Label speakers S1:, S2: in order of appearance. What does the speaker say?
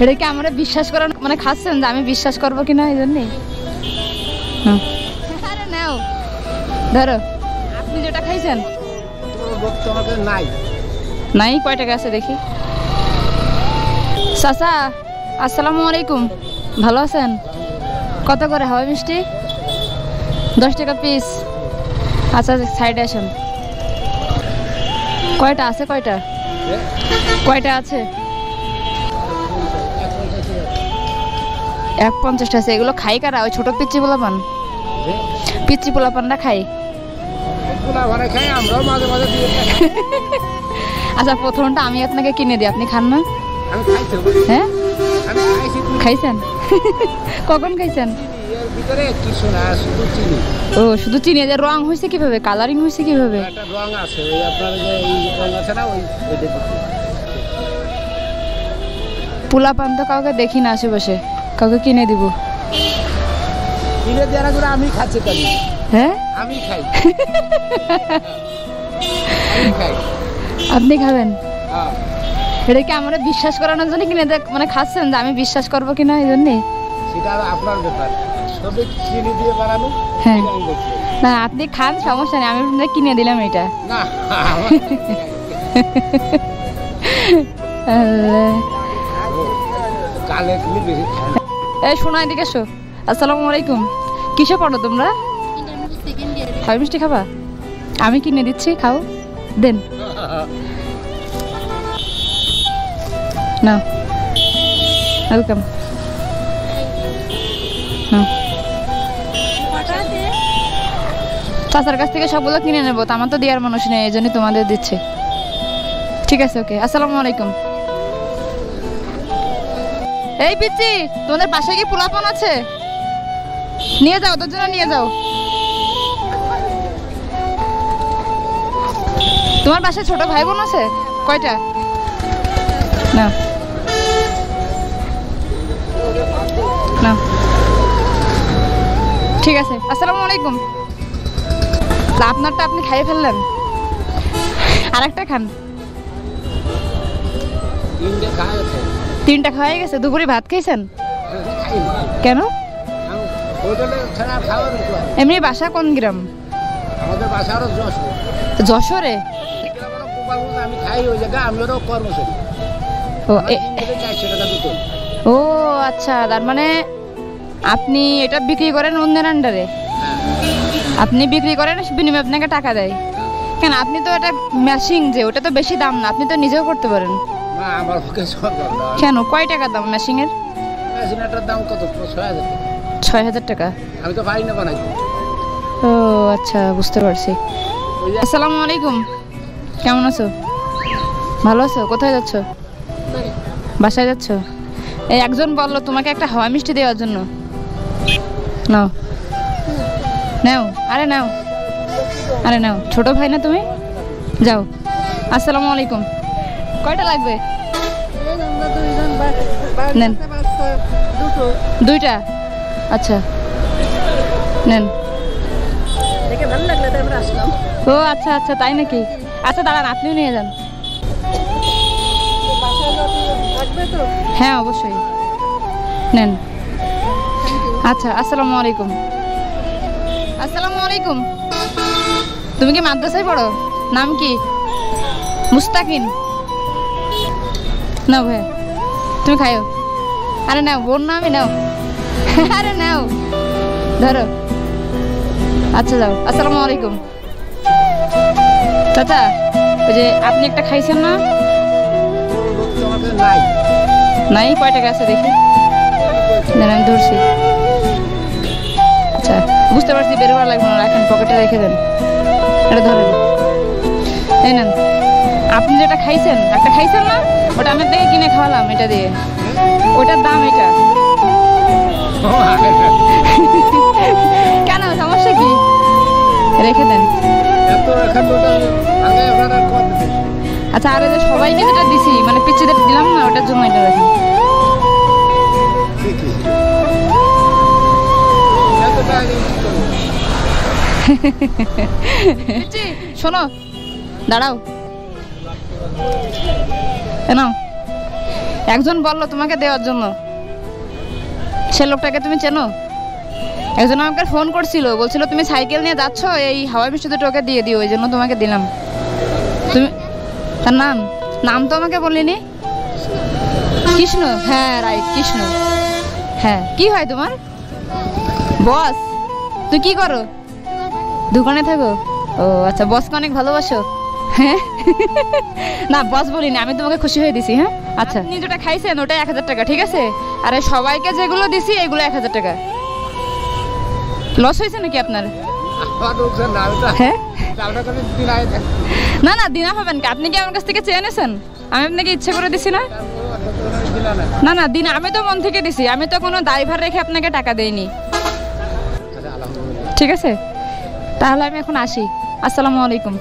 S1: এটা কি আমরা বিশ্বাস করার মানে খাচ্ছেন যে আমি বিশ্বাস করবো কিনা এই জন্যে? আরে নাও ধরো, আপনি যেটা খাইছেন নাই নাই। কয় টাকা আছে দেখি? চাচা আসসালামু আলাইকুম, ভালো আছেন? কত করে হাওয়া মিষ্টি? 10 টাকা পিস। আচ্ছা সাইডে আসেন। কয়টা আছে? কয়টা কয়টা আছে? 1.50 আছে। এগুলো খাই কারা? ওই ছোট পিচ্চি পোলাপান, পিচ্চি পোলাপানটা খাই। আচ্ছা প্রথমটা আমি আপনাকে কিনে দিই, আপনি খান না? হ্যাঁ খাইছেন? কখন খাইছেন? ও শুধু চিনি। এদের রং হয়েছে কিভাবে? কালারিং হয়েছে কিভাবে? পোলাপান তো কাউকে দেখি না আশেপাশে, কাউকে কিনে দিব। আমি খাচ্ছি। হ্যাঁ আমি খাই। আপনি খাবেন? এটা কি আমরা বিশ্বাস করানোর জন্য কিনে মানে খাচ্ছেন যে আমি বিশ্বাস করবো কিনা এই জন্যে? সেটা আপনার ব্যাপার, সবই চিনি দিয়ে বানানো। হ্যাঁ না আপনি খান, সমস্যা নেই, আমি কিনে দিলাম এটা। না এই শোনা এদিকে এসো। আসসালামু আলাইকুম। কিসে পড়ো তোমরা? হাওয়া মিষ্টি খাবা? আমি কিনে দিচ্ছি, খাও। দেন না, ওয়েলকাম। চাচার কাছ থেকে সবগুলো কিনে নেবো, তো আমার তো দেওয়ার মানুষ নেই, এই জন্য তোমাদের দিচ্ছে। ঠিক আছে ওকে, আসসালামু আলাইকুম। এই পিচ্চি, তোমাদের বাসায় কি পোলাপান আছে? নিয়ে যাও, তোর জন্য নিয়ে যাও। তোমার বাসায় ছোট ভাই বোন আছে? কয়টা? না না ঠিক আছে, আসসালামু আলাইকুম। আপনারটা আপনি খাইয়ে ফেললেন, আর একটা খান। 3টা খাওয়াই গেছে। দুপুরে ভাত খাইছেন কেন? এমনি বাসা কোন গ্রাম? আমাদের বাসা যশোরে। ও আচ্ছা, তার মানে আপনি এটা বিক্রি করেন অন্যের আন্ডারে? আপনি বিক্রি করেন, বিনিময়ে আপনাকে টাকা দেয় কেন? আপনি তো এটা মেশিন, যে ওটা তো বেশি দাম না, আপনি তো নিজেও করতে পারেন। কেন, কয় টাকা দাম মেশিনের? মেশিনটার দাম কত? 6,000 টাকা। আমি তো পারি না বানাইতে। ও আচ্ছা, বুঝতে পারছি। আসসালামু আলাইকুম, কেমন আছো? ভালো আছো? কোথায় যাচ্ছ? বাসায় যাচ্ছ? এই একজন বললো তোমাকে একটা হাওয়া মিষ্টি দেওয়ার জন্য। নাও নাও, আরে নাও, আরে নাও, ছোট ভাই না তুমি? যাও। আসসালামু আলাইকুম। কয়টা লাগবে? নেন। 2টা? আচ্ছা নেন। ও আচ্ছা আচ্ছা, তাই নাকি? আচ্ছা দাঁড়ান, আপনিও নিয়ে যান। হ্যাঁ অবশ্যই, নেন। আচ্ছা আসসালামু আলাইকুম। আসসালামু আলাইকুম। তুমি কি মাদ্রাসায় পড়ো? নাম কি? মুস্তাকিন। নাও ভাই, তুমি খাইও। আরে নাও, বোন না আমি, নাও। আরে নাও, ধরো। আচ্ছা যাও। আসসালামু আলাইকুম। চাচা ওই যে আপনি একটা খাইছেন না? নাই। কয় টাকা আছে দেখি? আমি ধরছি। আচ্ছা বুঝতে পারছি, বের করা লাগবে না, রাখেন পকেটে রেখে দেন। এটা ধরেন, এই নেন। আপনি যেটা খাইছেন, একটা খাইছেন না, ওটা আমার থেকে কিনে খাওয়ালাম এটা দিয়ে, ওটার দাম এটা। কেন, সমস্যা কি? রেখে দেন। আচ্ছা আর যে সবাইকে যেটা দিছি, মানে পিচ্চিদের দিলাম না, ওটার জন্য এটা রাখেন। শোনো, দাঁড়াও, নাও একজন বললো তোমাকে দেওয়ার জন্য, সে লোকটাকে তুমি চেনো? একজন আমাকে ফোন করছিল, বলছিল তুমি সাইকেল নিয়ে যাচ্ছ, এই হাওয়াই মিষ্টি দুটো ওকে দিয়ে দিও, ওই জন্য তোমাকে দিলাম। তুমি তার নাম তো আমাকে বললিনি। কৃষ্ণ, হ্যাঁ রাইট, কৃষ্ণ। হ্যাঁ, কি হয় তোমার? বস। তুই কি করো? দোকানে থাকো? ও আচ্ছা, বসকে অনেক ভালোবাসো? হ্যাঁ না বস বলিনি, আমি তোমাকে খুশি হয়ে দিছি। হ্যাঁ আচ্ছা, আপনি যেটা খাইছেন ওটাই 1000 টাকা, ঠিক আছে? আরে সবাইকে যেগুলো দিছি এগুলো 1000 টাকা। লস হয়েছে নাকি আপনার? হ্যাঁ না না, দিনা হবেন কি? আপনি কি আমার কাছ থেকে চেয়ে নিয়েছেন? আমি আপনাকে ইচ্ছে করে দিছি না? না না দিনা, আমি তো মন থেকে দিছি, আমি তো কোনো ড্রাইভার রেখে আপনাকে টাকা দেইনি। ঠিক আছে, তাহলে আমি এখন আসি। আসসালামু আলাইকুম।